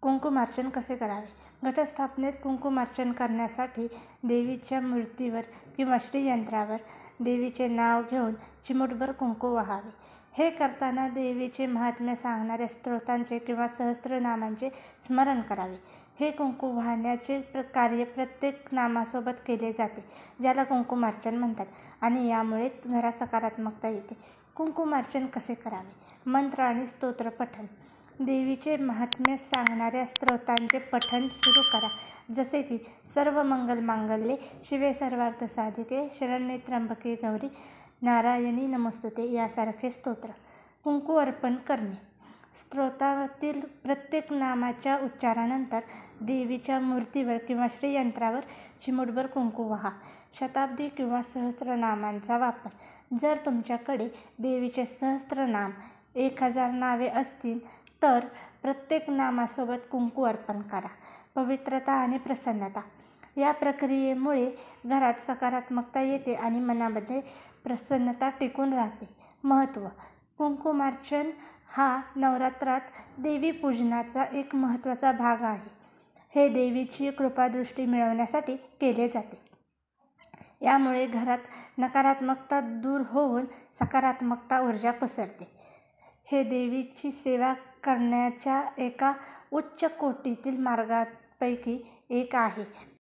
कुंकुमार्चन कसे करावे? घटस्थापनेत कुंकुमार्चन करण्यासाठी देवीच्या मूर्तीवर किंवा श्रीयंत्रावर देवीचे नाव घेऊन चिमूटभर कुंकू वाहावे. हे करताना देवीचे महात्म्य सांगणाऱ्या स्तोत्रांचे किंवा सहस्त्रनामांचे स्मरण करावे. हे कुंकू वाहण्याचे कार्य प्रत्येक नामासोबत केले जाते, ज्याला कुंकुमार्चन म्हणतात, आणि यामुळे घरात सकारात्मकता येते. कुंकुमार्चन कसे करावे? मंत्र आणि स्तोत्र पठण. देवीचे महात्म्य सांगणाऱ्या स्तोत्रांचे पठण सुरू करा, जसे की सर्व मंगल मांगल्ये शिवे सर्वार्थ साधिके शरण्ये त्र्यंबके गौरी नारायणी नमोस्तुते यासारखे स्तोत्र. कुंकू अर्पण करणे. स्तोत्रातील प्रत्येक नामाच्या उच्चारानंतर देवीच्या मूर्तीवर किंवा श्रीयंत्रावर चिमूटभर कुंकू वाहा. शताब्दी किंवा सहस्त्रनामांचा वापर. जर तुमच्याकडे देवीचे सहस्त्रनाम 1000 नावे असतील तर प्रत्येक नामासोबत कुंकू अर्पण करा. पवित्रता आणि प्रसन्नता. या प्रक्रियेमुळे घरात सकारात्मकता येते आणि मनामध्ये प्रसन्नता टिकून राहते. महत्त्व. कुंकुमार्चन हा नवरात्रात देवी पूजनाचा एक महत्त्वाचा भाग आहे. हे देवीची कृपादृष्टी मिळवण्यासाठी केले जाते. यामुळे घरात नकारात्मकता दूर होऊन सकारात्मकता ऊर्जा पसरते. हे देवीची सेवा करण्याच्या एका उच्च कोटीतील मार्गांपैकी एक आहे.